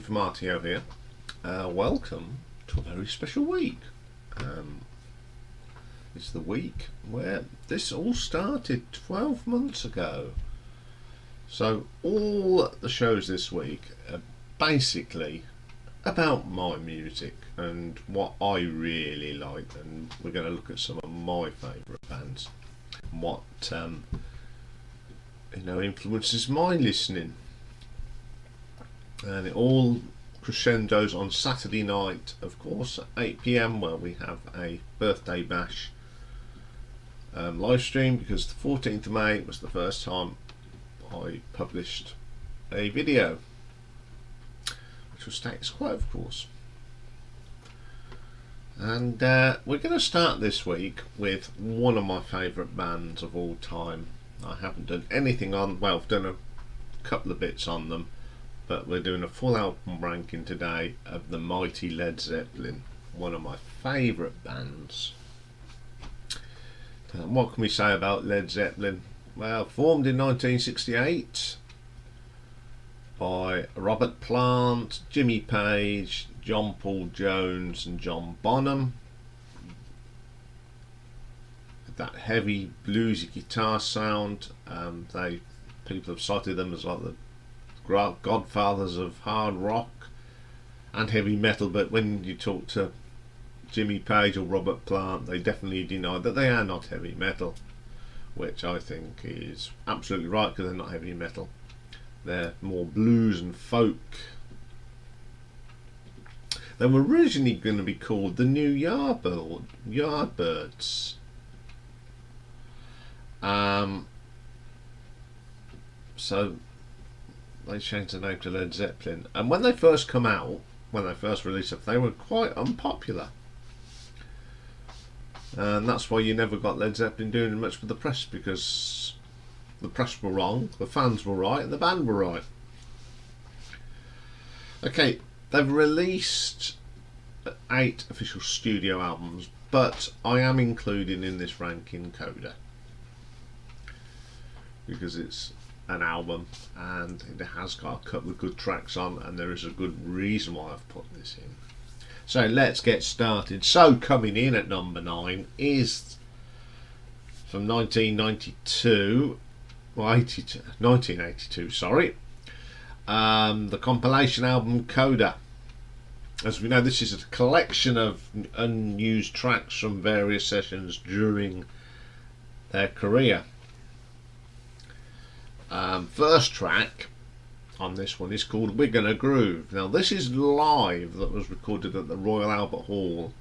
Iain from RTO here. Welcome to a very special week. It's the week where this all started 12 months ago. So all the shows this week are basically about my music and what I really like, and we're going to look at some of my favourite bands and what influences my listening. And it all crescendos on Saturday night, of course, at 8 PM, where we have a birthday bash live stream, because the 14th of May was the first time I published a video, which was status quo, of course. And we're going to start this week with one of my favourite bands of all time. I haven't done anything on, well, I've done a couple of bits on them, but we're doing a full album ranking today of the mighty Led Zeppelin, one of my favourite bands. What can we say about Led Zeppelin? Well, formed in 1968 by Robert Plant, Jimmy Page, John Paul Jones and John Bonham. That heavy bluesy guitar sound. People have cited them as like the godfathers of hard rock and heavy metal, but when you talk to Jimmy Page or Robert Plant, they definitely deny that they are not heavy metal, which I think is absolutely right, because they're not heavy metal. They're more blues and folk. They were originally going to be called the New Yardbirds. So they changed the name to Led Zeppelin, and when they first come out, when they first released it, they were quite unpopular, and that's why you never got Led Zeppelin doing much with the press, because the press were wrong, the fans were right, and the band were right. Okay, they've released 8 official studio albums, but I am including in this ranking Coda, because it's an album and it has got a couple of good tracks on, and there is a good reason why I've put this in. So let's get started. So coming in at number 9 is from 1982, sorry, the compilation album Coda. As we know, this is a collection of unused tracks from various sessions during their career. First track on this one is called We're Gonna Groove. Now this is live, that was recorded at the Royal Albert Hall.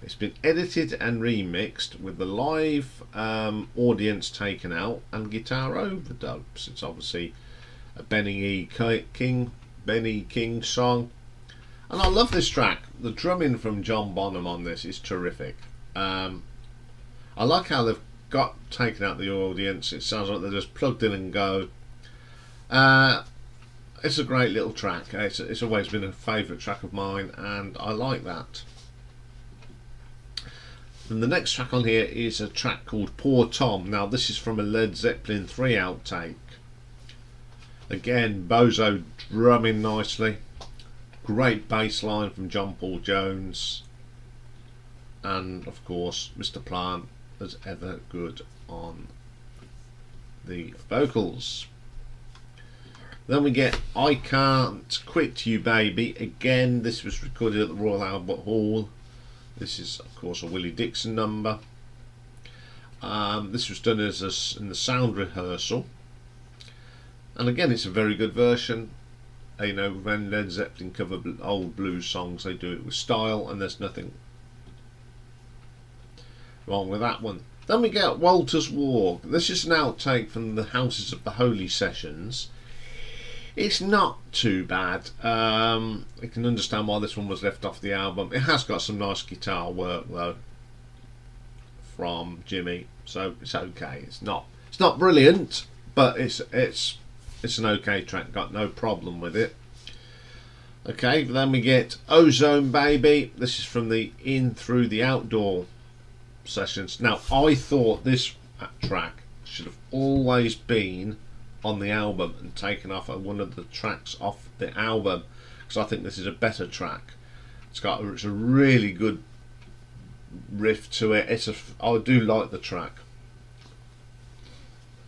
It's been edited and remixed with the live audience taken out and guitar overdubs. It's obviously a Benny King song, and I love this track. The drumming from John Bonham on this is terrific. I like how they've got taken out the audience. It sounds like they're just plugged in and go. It's a great little track. It's always been a favourite track of mine, and I like that. And the next track on here is a track called Poor Tom. Now this is from a Led Zeppelin III outtake. Again, Bozo drumming nicely. Great bass line from John Paul Jones, and of course Mr. Plant as ever good on the vocals. Then we get I Can't Quit You Baby. Again, this was recorded at the Royal Albert Hall. This is of course a Willie Dixon number. This was done in the sound rehearsal, and again it's a very good version. You know, when Led Zeppelin cover old blues songs, they do it with style, and there's nothing wrong with that one. Then we get Walter's Walk. This is an outtake from the Houses of the Holy sessions. It's not too bad. I can understand why this one was left off the album. It has got some nice guitar work though from Jimmy, so it's okay. It's not brilliant, but it's an okay track. Got no problem with it. Okay, then we get Ozone Baby. This is from the In Through the Outdoor sessions. Now I thought this track should have always been on the album and taken off one of the tracks off the album, because I think this is a better track. It's a really good riff to it. I do like the track.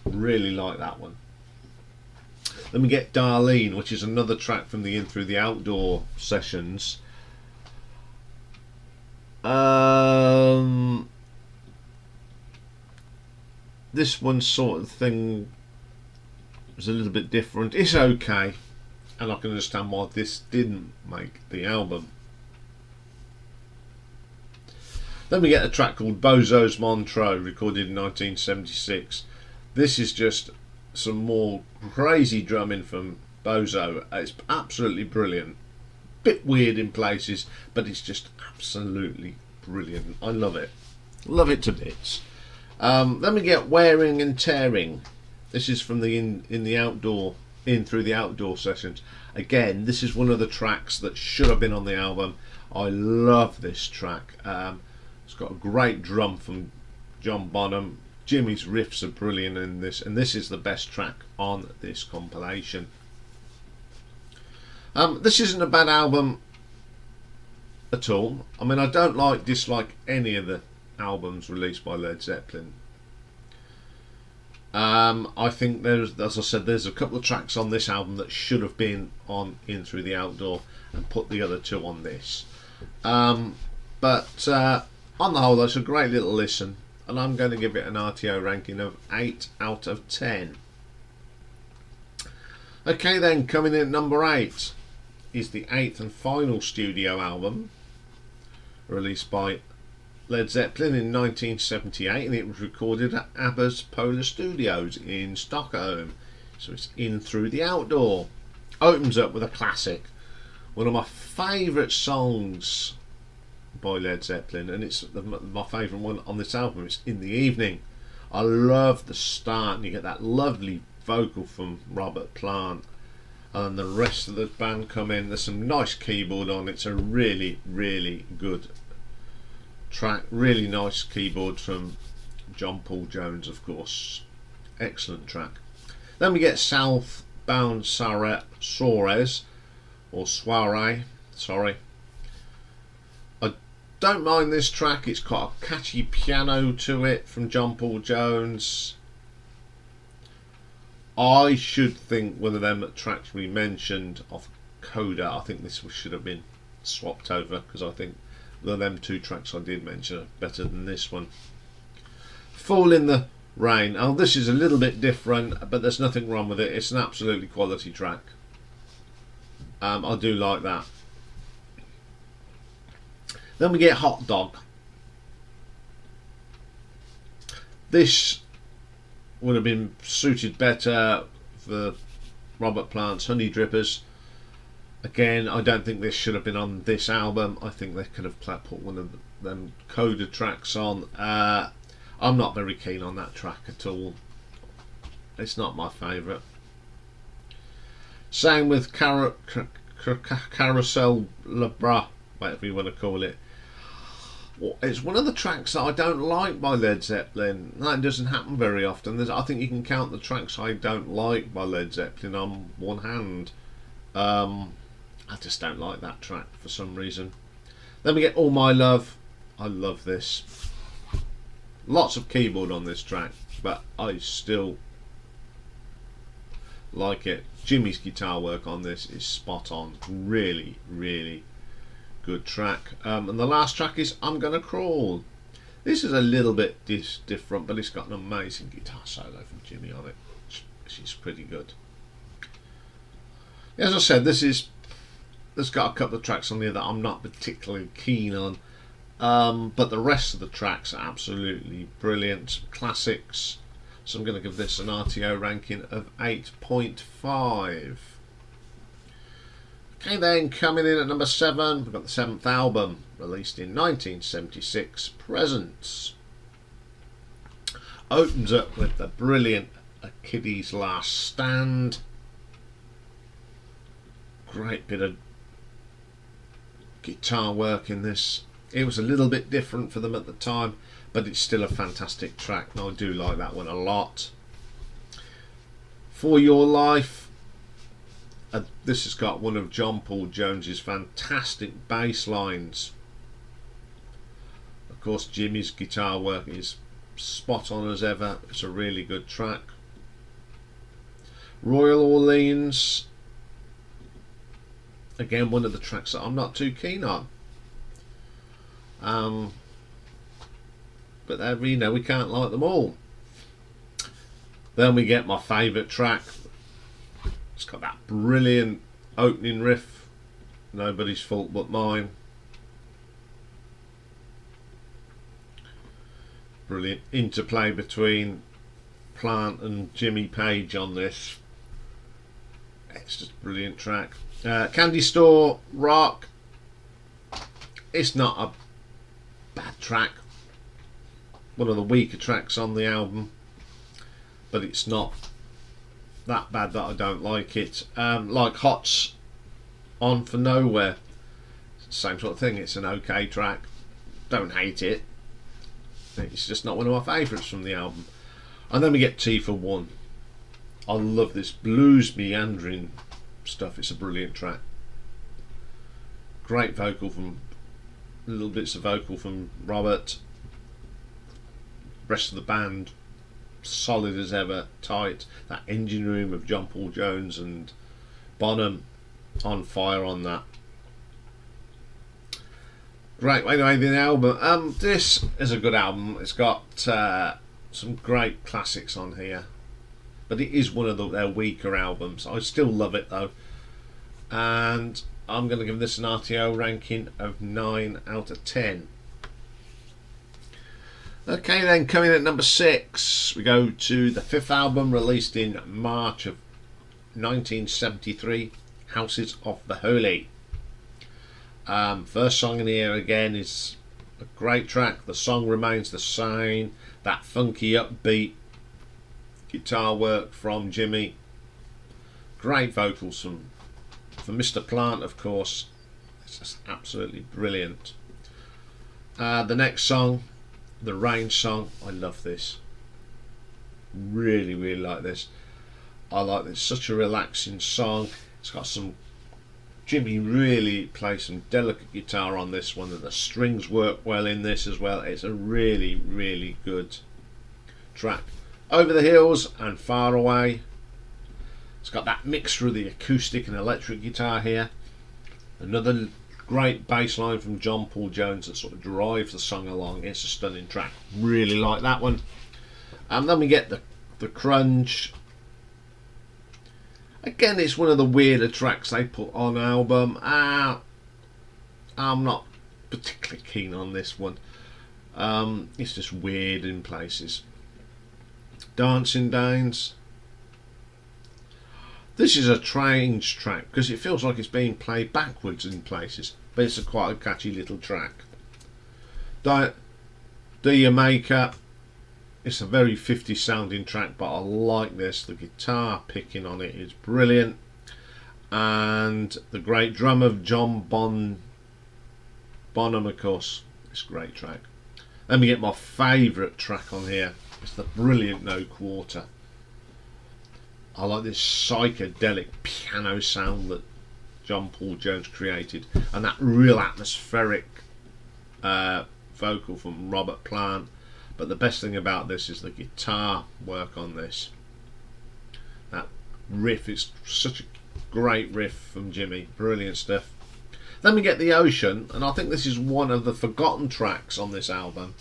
Really like that one. Then we get Darlene, which is another track from the In Through the Outdoor sessions. This one sort of thing was a little bit different. It's okay, and I can understand why this didn't make the album. Then we get a track called Bozo's Montreux, recorded in 1976. This is just some more crazy drumming from Bozo. It's absolutely brilliant. Bit weird in places, but it's just absolutely brilliant. I love it. Love it to bits. Then we get Wearing and Tearing. This is from the In Through the Outdoor sessions. Again, this is one of the tracks that should have been on the album. I love this track. It's got a great drum from John Bonham. Jimmy's riffs are brilliant in this, and this is the best track on this compilation. This isn't a bad album at all. I mean, I don't dislike any of the albums released by Led Zeppelin. I think there's, as I said, there's a couple of tracks on this album that should have been on In Through the Outdoor, and put the other two on this. But on the whole, that's a great little listen, and I'm going to give it an RTO ranking of 8 out of 10. Okay then, coming in at number 8 is the 8th and final studio album released by Led Zeppelin in 1978, and it was recorded at ABBA's Polar Studios in Stockholm. So it's In Through the Outdoor. Opens up with a classic, one of my favourite songs by Led Zeppelin, and it's my favourite one on this album. It's In the Evening. I love the start, and you get that lovely vocal from Robert Plant, and the rest of the band come in. There's some nice keyboard on. It's a really, really good track. Really nice keyboard from John Paul Jones, of course. Excellent track. Then we get Southbound Soares, or Soiree, sorry. I don't mind this track. It's got a catchy piano to it from John Paul Jones. I should think one of them tracks we mentioned off Coda, I think this should have been swapped over, because I think them two tracks I did mention are better than this one. Fall in the Rain. Oh, this is a little bit different, but there's nothing wrong with it. It's an absolutely quality track. I do like that. Then we get Hot Dog. This would have been suited better for Robert Plant's Honey Drippers. Again, I don't think this should have been on this album. I think they could have put one of them Coda tracks on. I'm not very keen on that track at all. It's not my favourite. Same with Carousel Le Bras, whatever you want to call it. It's one of the tracks that I don't like by Led Zeppelin. That doesn't happen very often. I think you can count the tracks I don't like by Led Zeppelin on one hand. I just don't like that track for some reason. Then we get All My Love. I love this. Lots of keyboard on this track, but I still like it. Jimmy's guitar work on this is spot on. Really, really good track. And the last track is I'm Gonna Crawl. This is a little bit different, but it's got an amazing guitar solo from Jimmy on it, which is pretty good. As I said, there's got a couple of tracks on here that I'm not particularly keen on, but the rest of the tracks are absolutely brilliant, classics. So I'm going to give this an RTO ranking of 8.5. Okay then, coming in at number 7, we've got the 7th album, released in 1976, Presents. Opens up with the brilliant A Kiddie's Last Stand. Great bit of guitar work in this. It was a little bit different for them at the time, but it's still a fantastic track, and I do like that one a lot. For Your Life, This has got one of John Paul Jones's fantastic bass lines. Of course, Jimmy's guitar work is spot on as ever. It's a really good track. Royal Orleans, again, one of the tracks that I'm not too keen on. But there, you know, we can't like them all. Then we get my favourite track. It's got that brilliant opening riff, Nobody's Fault But Mine. Brilliant interplay between Plant and Jimmy Page on this. It's just a brilliant track. Candy Store, Rock. It's not a bad track. One of the weaker tracks on the album, but it's not that bad that I don't like it. Like Hot's On For Nowhere, same sort of thing. It's an okay track. Don't hate it. It's just not one of my favourites from the album. And then we get T for One. I love this blues meandering stuff. It's a brilliant track. Great vocal from, little bits of vocal from Robert. Rest of the band solid as ever, tight. That engine room of John Paul Jones and Bonham on fire on that. Great way to end the album. This is a good album. It's got some great classics on here, but it is one of their weaker albums. I still love it though, and I'm going to give this an RTO ranking of 9 out of 10. Okay, then, coming at number 6, we go to the 5th album, released in March of 1973, Houses of the Holy. First song in here again is a great track. The song remains the same. That funky upbeat guitar work from Jimmy. Great vocals from Mr. Plant, of course. It's just absolutely brilliant. The next song, the Rain song, I love this. Really, really like this. I like this. Such a relaxing song. It's got some, Jimmy really plays some delicate guitar on this one, and the strings work well in this as well. It's a really, really good track. Over the Hills and Far Away. It's got that mixture of the acoustic and electric guitar here. Another great bass line from John Paul Jones that sort of drives the song along. It's a stunning track. Really like that one. And then we get the Crunch. Again, it's one of the weirder tracks they put on album. I'm not particularly keen on this one. It's just weird in places. Dancing Downs. This is a strange track because it feels like it's being played backwards in places, but it's quite a catchy little track. Do Your Makeup. It's a very 50s sounding track, but I like this. The guitar picking on it is brilliant, and the great drum of John Bonham, of course. It's a great track. Let me get my favourite track on here. It's the brilliant No Quarter. I like this psychedelic piano sound that John Paul Jones created, and that real atmospheric vocal from Robert Plant. But the best thing about this is the guitar work on this. That riff is such a great riff from Jimmy. Brilliant stuff. Then we get The Ocean, and I think this is one of the forgotten tracks on this album.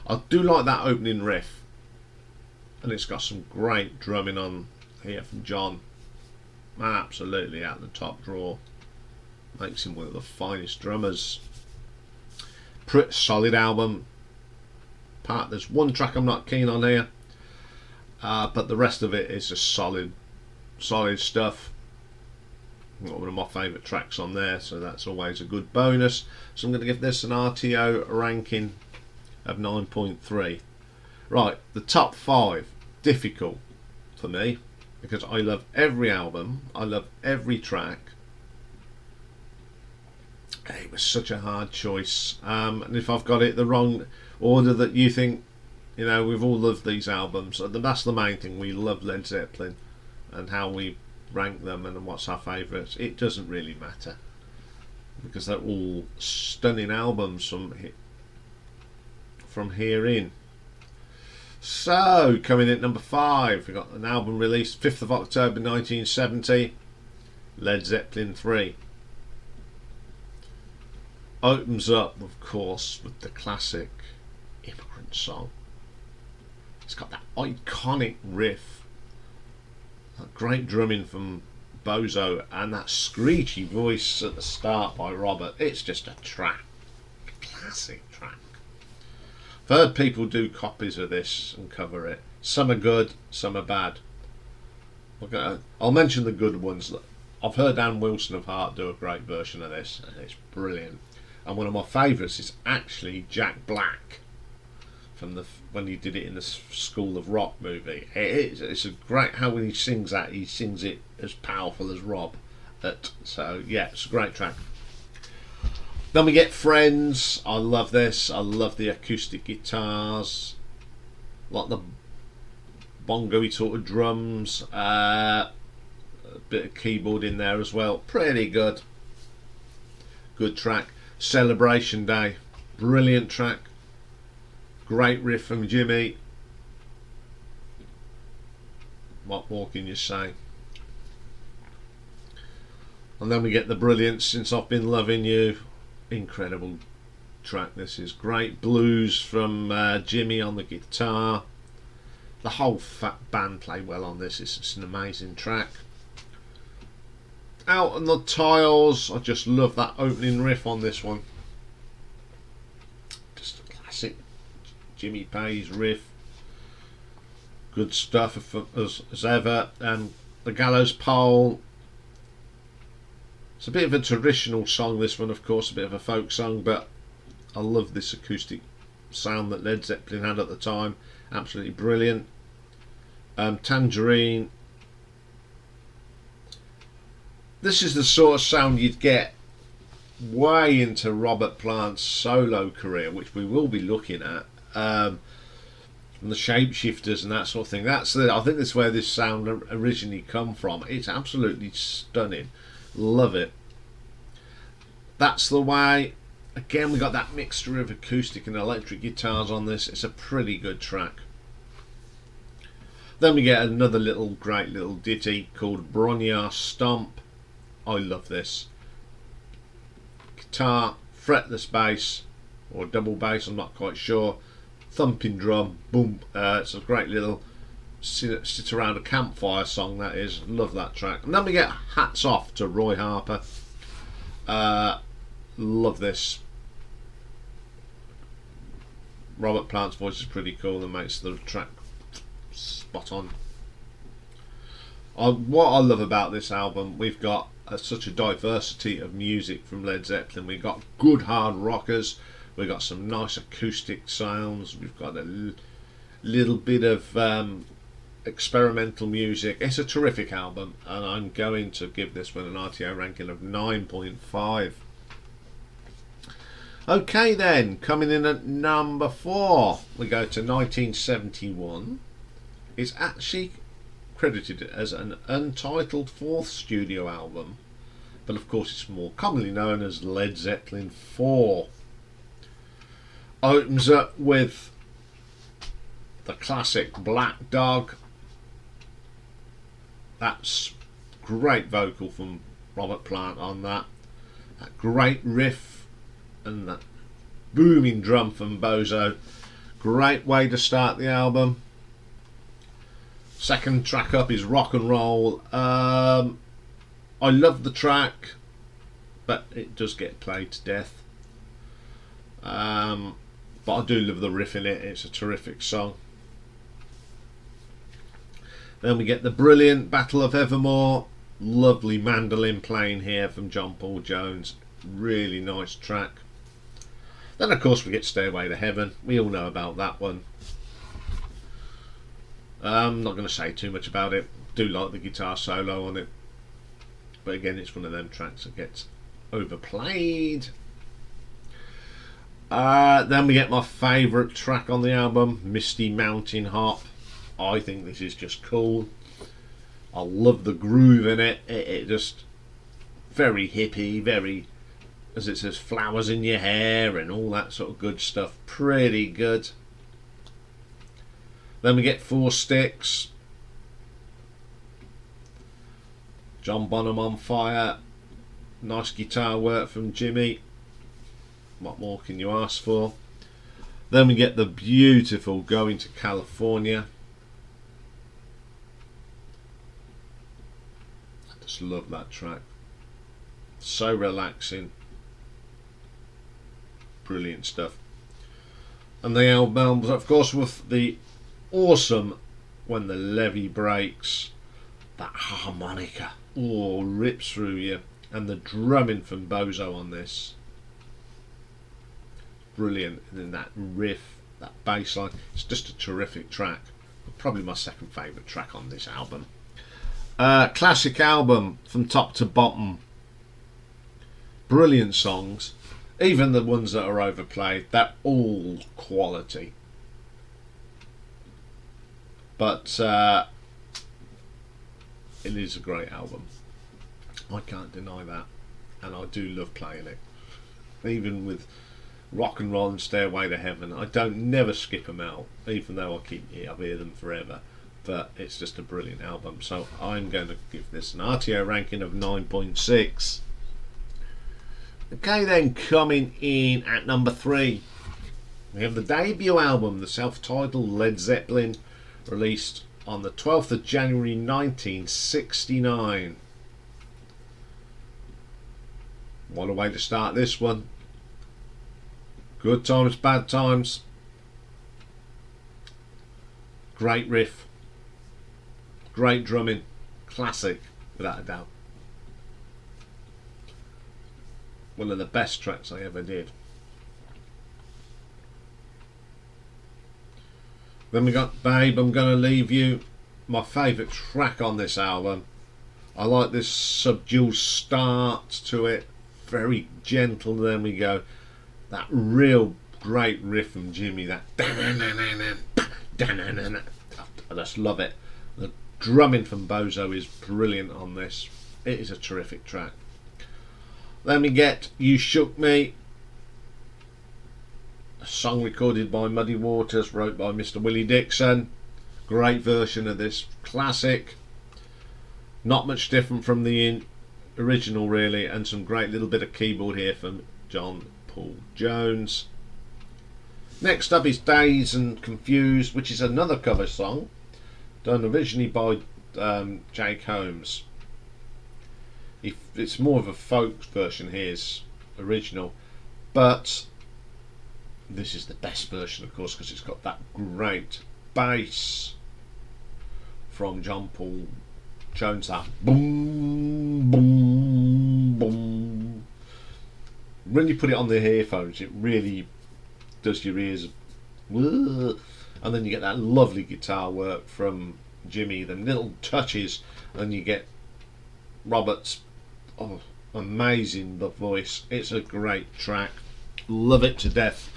I do like that opening riff, and it's got some great drumming on here from John. Absolutely out the top drawer. Makes him one of the finest drummers. Pretty solid album. There's one track I'm not keen on here, but the rest of it is just solid stuff. Got one of my favourite tracks on there, so that's always a good bonus. So I'm going to give this an RTO ranking of 9.3. Right, the top 5, difficult for me because I love every album, I love every track. It was such a hard choice, and if I've got it the wrong order that you think, we've all loved these albums. That's the main thing. We love Led Zeppelin and how we rank them and what's our favourites, it doesn't really matter, because they're all stunning albums from here in. So, coming in at number 5, we've got an album released 5th of October 1970, Led Zeppelin III. Opens up, of course, with the classic Immigrant Song. It's got that iconic riff, that great drumming from Bozo, and that screechy voice at the start by Robert. It's just a track, a classic track. I've heard people do copies of this and cover it. Some are good, some are bad. I'll mention the good ones. I've heard Ann Wilson of Heart do a great version of this, and it's brilliant. And one of my favourites is actually Jack Black, from when he did it in the School of Rock movie. It's a great, how when he sings that, he sings it as powerful as Rob. So yeah, it's a great track. Then we get Friends. I love this. I love the acoustic guitars, like the bongo-y sort of drums, a bit of keyboard in there as well. Pretty good. Good track. Celebration Day. Brilliant track. Great riff from Jimmy. What more can you say? And then we get the Brilliance, Since I've Been Loving You. Incredible track. This is great blues from Jimmy on the guitar. The whole band play well on this. It's an amazing track. Out on the Tiles. I just love that opening riff on this one. Just a classic Jimmy Page riff. Good stuff as ever. The Gallows Pole. It's a bit of a traditional song, this one, of course, a bit of a folk song, but I love this acoustic sound that Led Zeppelin had at the time. Absolutely brilliant. Tangerine. This is the sort of sound you'd get way into Robert Plant's solo career, which we will be looking at, from the Shapeshifters and that sort of thing. I think that's where this sound originally come from. It's absolutely stunning. Love it. That's the Way. Again, we got that mixture of acoustic and electric guitars on this. It's a pretty good track. Then we get another great little ditty called Bronier Stump. I love this. Guitar, fretless bass, or double bass, I'm not quite sure. Thumping drum, boom. It's a great little sit around a campfire song, that is. Love that track. And then we get Hats Off to Roy Harper. Love this. Robert Plant's voice is pretty cool and makes the track spot on. What I love about this album, we've got such a diversity of music from Led Zeppelin. We've got good hard rockers, we've got some nice acoustic sounds, we've got a little bit of experimental music. It's a terrific album, and I'm going to give this one an RTO ranking of 9.5. Okay then, coming in at number 4, we go to 1971. It's actually credited as an untitled 4th studio album, but of course it's more commonly known as Led Zeppelin IV. Opens up with the classic Black Dog. That's great vocal from Robert Plant on that. That great riff and that booming drum from Bozo. Great way to start the album. Second track up is Rock and Roll. I love the track, but it does get played to death. But I do love the riff in it. It's a terrific song. Then we get the brilliant Battle of Evermore. Lovely mandolin playing here from John Paul Jones. Really nice track. Then of course we get Stairway to Heaven. We all know about that one. I'm not going to say too much about it. Do like the guitar solo on it, but again it's one of them tracks that gets overplayed. Then we get my favourite track on the album, Misty Mountain Hop. I think this is just cool. I love the groove in it. It just very hippie, very, as it says, flowers in your hair and all that sort of good stuff. Pretty good. Then we get 4 Sticks. John Bonham on fire. Nice guitar work from Jimmy. What more can you ask for? Then we get the beautiful Going to California. I just love that track. So relaxing. Brilliant stuff. And the album, of course, with the awesome When the Levee Breaks. That harmonica, oh, rips through you. And the drumming from Bozo on this. Brilliant. And then that riff, that bass line. It's just a terrific track. Probably my second favourite track on this album. Classic album from top to bottom. Brilliant songs. Even the ones that are overplayed, they're all quality. But it is a great album. I can't deny that. And I do love playing it. Even with Rock and Roll and Stairway to Heaven, I don't never skip them out, even though I've heard them forever. But it's just a brilliant album. So I'm going to give this an RTO ranking of 9.6. Okay, then, coming in at number 3, we have the debut album, the self-titled Led Zeppelin, released on the 12th of January 1969. What a way to start this one. Good times, bad times. Great riff. Great drumming. Classic, without a doubt. One of the best tracks I ever did. Then we got Babe, I'm Gonna Leave You. My favourite track on this album. I like this subdued start to it. Very gentle, then we go. That real great riff from Jimmy. That I just love it. The drumming from Bozo is brilliant on this. It is a terrific track. Then we get You Shook Me, a song recorded by Muddy Waters, wrote by Mr. Willie Dixon. Great version of this, classic. Not much different from the original really, and some great little bit of keyboard here from John Paul Jones. Next up is Dazed and Confused, which is another cover song done originally by Jake Holmes. It's more of a folk version, here's original, but this is the best version, of course, because it's got that great bass from John Paul Jones, that boom boom boom. When you put it on the earphones, it really does your ears, and then you get that lovely guitar work from Jimmy, the little touches, and you get Robert's amazing the voice. It's a great track, love it to death.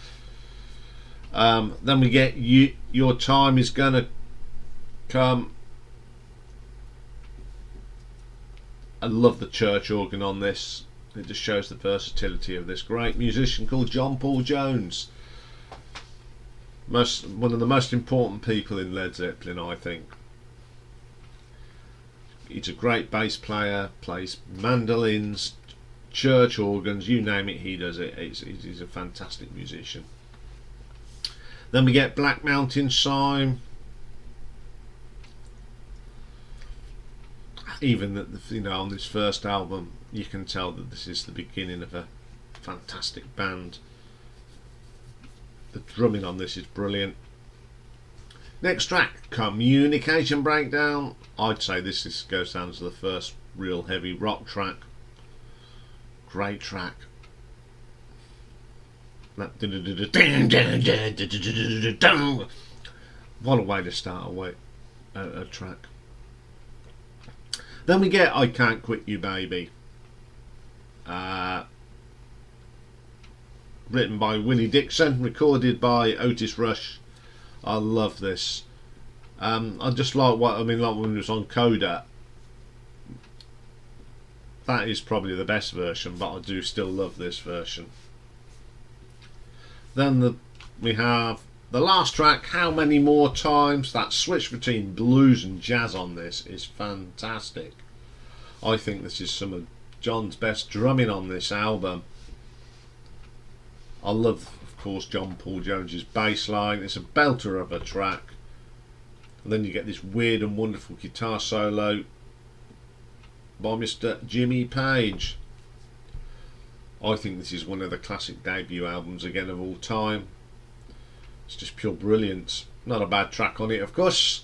Then we get Your Time Is Gonna Come. I love the church organ on this. It just shows the versatility of this great musician called John Paul Jones. One of the most important people in Led Zeppelin, I think. He's a great bass player, plays mandolins, church organs, you name it, he does it. He's a fantastic musician. Then we get Black Mountain Sign. Even on this first album, you can tell that this is the beginning of a fantastic band. The drumming on this is brilliant. Next track, Communication Breakdown. I'd say this goes down to the first real heavy rock track. Great track. What a way to start a track. Then we get I Can't Quit You Baby. Written by Willie Dixon, recorded by Otis Rush. I love this. I just like when it was on Coda, that is probably the best version, but I do still love this version. Then we have the last track, How Many More Times. That switch between blues and jazz on this is fantastic. I think this is some of John's best drumming on this album. I love, of course, John Paul Jones's bass line. It's a belter of a track. And then you get this weird and wonderful guitar solo by Mr. Jimmy Page. I think this is one of the classic debut albums again of all time. It's just pure brilliance. Not a bad track on it, of course.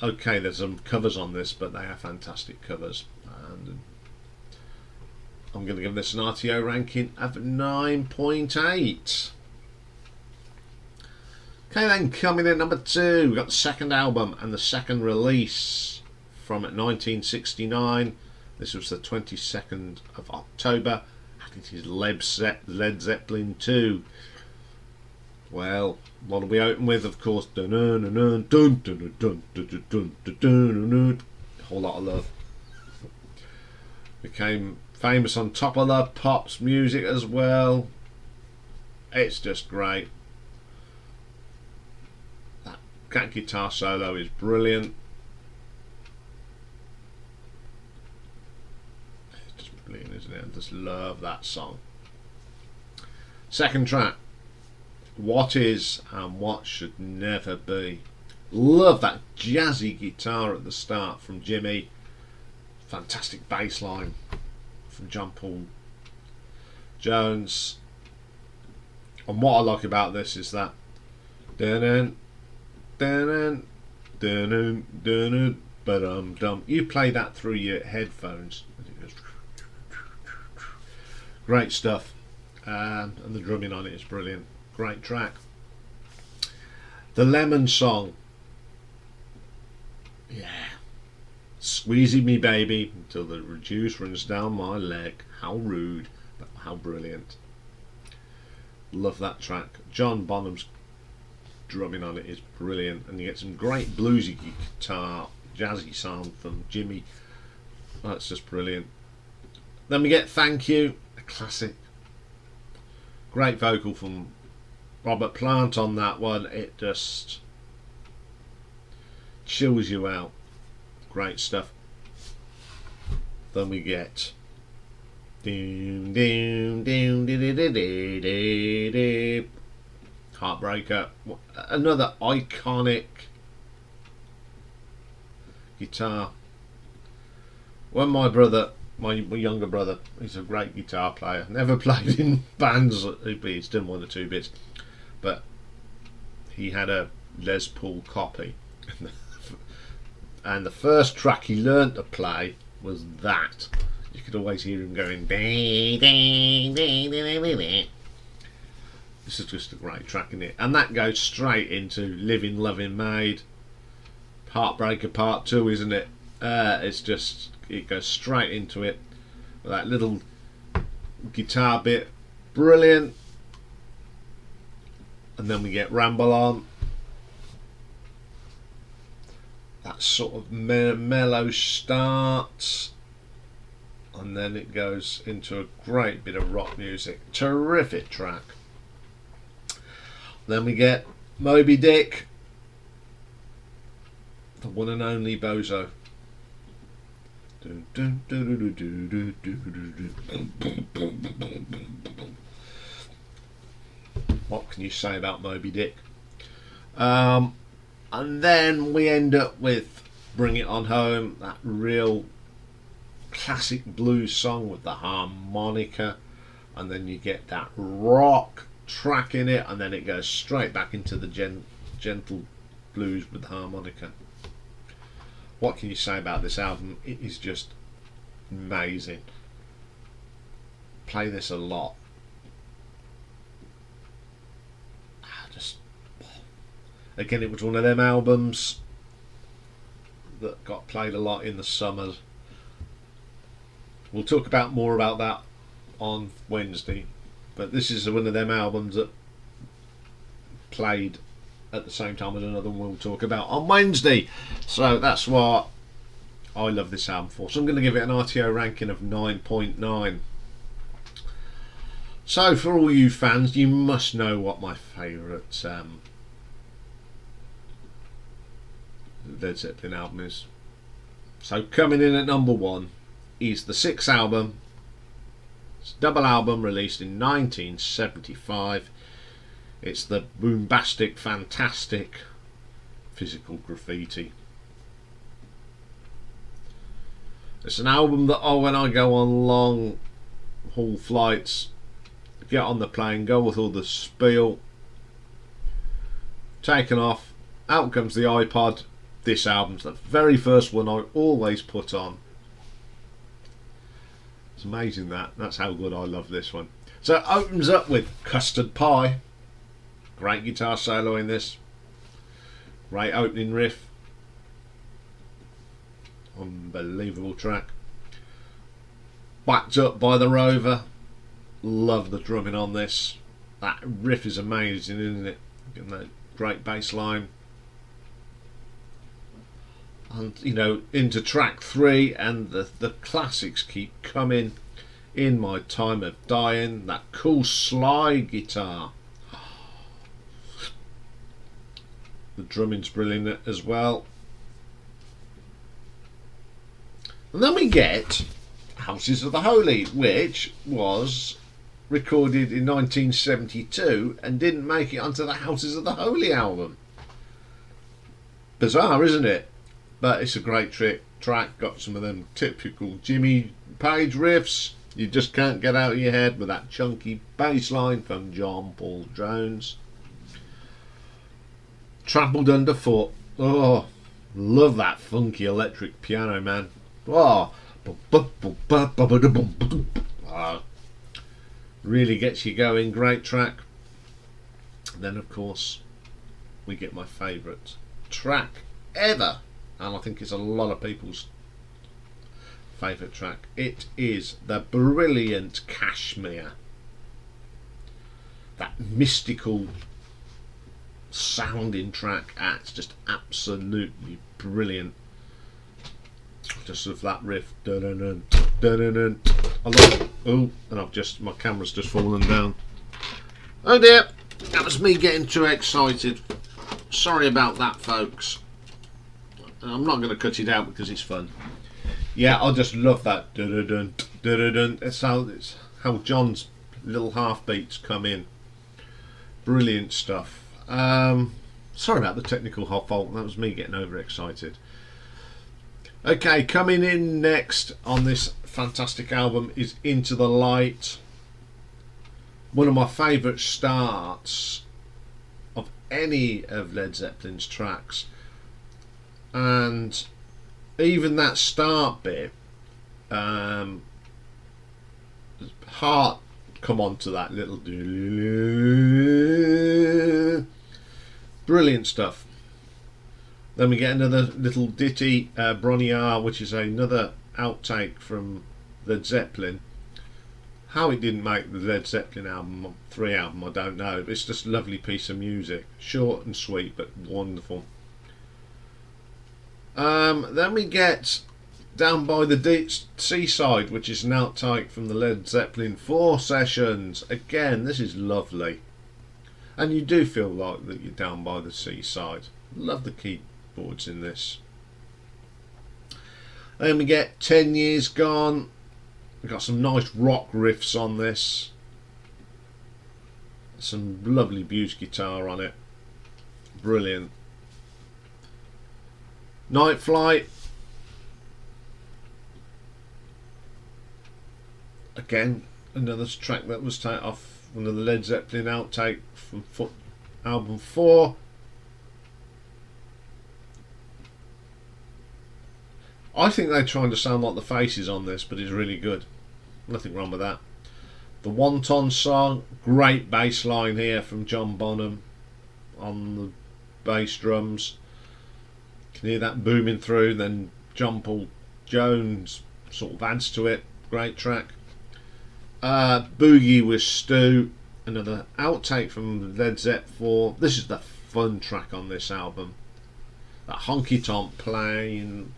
Okay, there's some covers on this, but they are fantastic covers. And I'm going to give this an RTO ranking of 9.8. Okay, then coming in number 2, we've got the second album and the second release from 1969. This was the 22nd of October, and it is Led Zeppelin II. Well, what do we open with? Of course, a whole lot of love. Became famous on Top of the Pops music as well. It's just great. That guitar solo is brilliant. It's just brilliant, isn't it? I just love that song. Second track, What Is and What Should Never Be. Love that jazzy guitar at the start from Jimmy. Fantastic bass line from John Paul Jones. And what I like about this is that dun dun dun dun dun. You play that through your headphones. Great stuff. And the drumming on it is brilliant. Great track. The Lemon Song. Yeah. Squeezy me baby until the juice runs down my leg. How rude, but how brilliant. Love that track. John Bonham's drumming on it is brilliant, and you get some great bluesy guitar, jazzy sound from Jimmy. That's just brilliant. Then we get Thank You, a classic. Great vocal from Robert Plant on that one. It just chills you out. Great stuff. Then we get Heartbreaker, another iconic guitar. When my younger brother, he's a great guitar player, never played in bands, he's done one or two bits, but he had a Les Paul copy, and the first track he learned to play was that. You could always hear him going ding, ding, ding, ding, ding, ding. This is just a great track in it, and that goes straight into Living Loving Maid, Heartbreaker Part 2, isn't it? It goes straight into it with that little guitar bit, brilliant. And then we get Ramble On, that sort of mellow start, and then it goes into a great bit of rock music. Terrific track. Then we get Moby Dick, the one and only Bozo. What can you say about Moby Dick? And then we end up with Bring It On Home, that real classic blues song with the harmonica, and then you get that rock track in it, and then it goes straight back into the gentle blues with the harmonica. What can you say about this album? It is just amazing. Play this a lot. Again, it was one of them albums that got played a lot in the summers. We'll talk about more about that on Wednesday, but this is one of them albums that played at the same time as another one we'll talk about on Wednesday. So that's what I love this album for. So I'm going to give it an RTO ranking of 9.9. So for all you fans, you must know what my favourite Led Zeppelin album is. So coming in at number 1 is the 6th album. It's a double album released in 1975. It's the bombastic, fantastic Physical Graffiti. It's an album that when I go on long haul flights, get on the plane, go with all the spiel, taken off, out comes the iPod. This album's the very first one I always put on. It's amazing that's how good I love this one. So it opens up with Custard Pie. Great guitar solo in this. Great opening riff. Unbelievable track. Backed up by the Rover. Love the drumming on this. That riff is amazing, isn't it? And that great bass line. And you know, into track 3, and the classics keep coming. In My Time of Dying, that cool slide guitar. The drumming's brilliant as well. And then we get Houses of the Holy, which was recorded in 1972 and didn't make it onto the Houses of the Holy album. Bizarre, isn't it? But it's a great track. Got some of them typical Jimmy Page riffs you just can't get out of your head, with that chunky bass line from John Paul Jones. Trampled Underfoot. Oh, love that funky electric piano, man. Oh, really gets you going. Great track. And then, of course, we get my favourite track ever, and I think it's a lot of people's favourite track. It is the brilliant Cashmere. That mystical sounding track. It's just absolutely brilliant. Just with that riff. Dun-dun-dun, dun-dun-dun. I love it. Oh, and my camera's just fallen down. Oh dear, that was me getting too excited. Sorry about that, folks. I'm not going to cut it out because it's fun. Yeah, I just love that. Dun-dun-dun, dun-dun-dun. It's how John's little half beats come in. Brilliant stuff. Sorry about the technical fault. That was me getting overexcited. Okay, coming in next on this fantastic album is Into the Light. One of my favourite starts of any of Led Zeppelin's tracks. And even that start bit, Heart come on to that little brilliant stuff. Then we get another little ditty, Bronier, which is another outtake from Led Zeppelin. How it didn't make the Led Zeppelin III album, I don't know. It's just a lovely piece of music. Short and sweet, but wonderful. Then we get Down by the Seaside, which is an outtake from the Led Zeppelin IV sessions. Again, this is lovely. And you do feel like that you're down by the seaside. Love the keyboards in this. Then we get 10 Years Gone. We've got some nice rock riffs on this. Some lovely blues guitar on it. Brilliant. Night Flight. Again, another track that was taken off one of the Led Zeppelin outtake from album 4. I think they're trying to sound like the Faces on this, but it's really good. Nothing wrong with that. The Wonton Song, great bass line here from John Bonham on the bass drums. You can hear that booming through, then John Paul Jones sort of adds to it. Great track. Boogie with Stu, another outtake from Led Zepp 4. This is the fun track on this album. That honky tonk playing,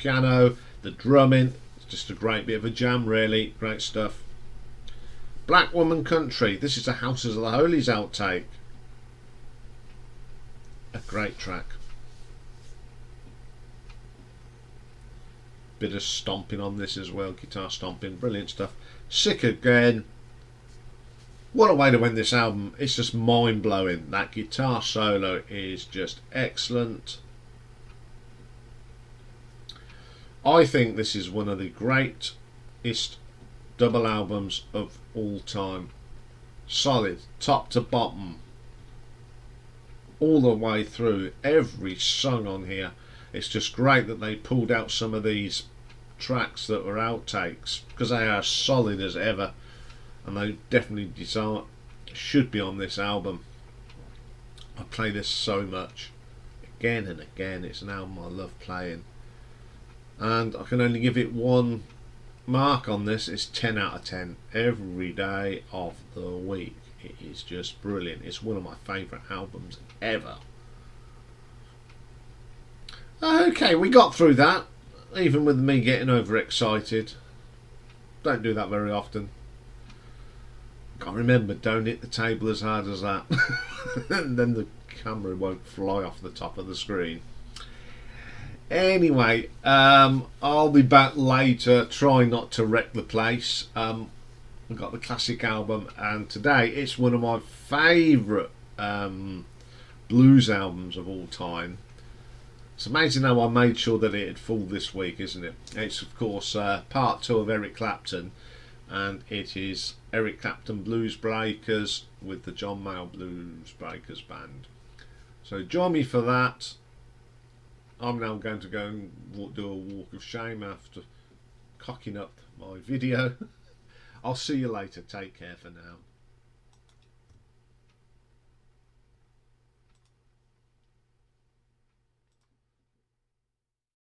piano, the drumming. It's just a great bit of a jam, really. Great stuff. Black Woman Country. This is the Houses of the Holies outtake. A great track. Bit of stomping on this as well, guitar stomping, brilliant stuff. Sick Again. What a way to end this album. It's just mind blowing. That guitar solo is just excellent. I think this is one of the greatest double albums of all time. Solid, top to bottom, all the way through. Every song on here. It's just great that they pulled out some of these tracks that were outtakes, because they are solid as ever, and they definitely should be on this album. I play this so much, again and again. It's an album I love playing, and I can only give it one mark on this. It's 10 out of 10 every day of the week. It is just brilliant. It's one of my favourite albums ever. Okay, we got through that, even with me getting overexcited. Don't do that very often. Got to remember, don't hit the table as hard as that. And then the camera won't fly off the top of the screen. Anyway, I'll be back later. Try not to wreck the place. We've got the classic album, and today it's one of my favourite blues albums of all time. It's amazing how I made sure that it had full this week, isn't it? It's of course part 2 of Eric Clapton, and it is Eric Clapton Blues Breakers with the John Mayall Blues Breakers Band. So join me for that. I'm now going to go and do a walk of shame after cocking up my video. I'll see you later. Take care for now.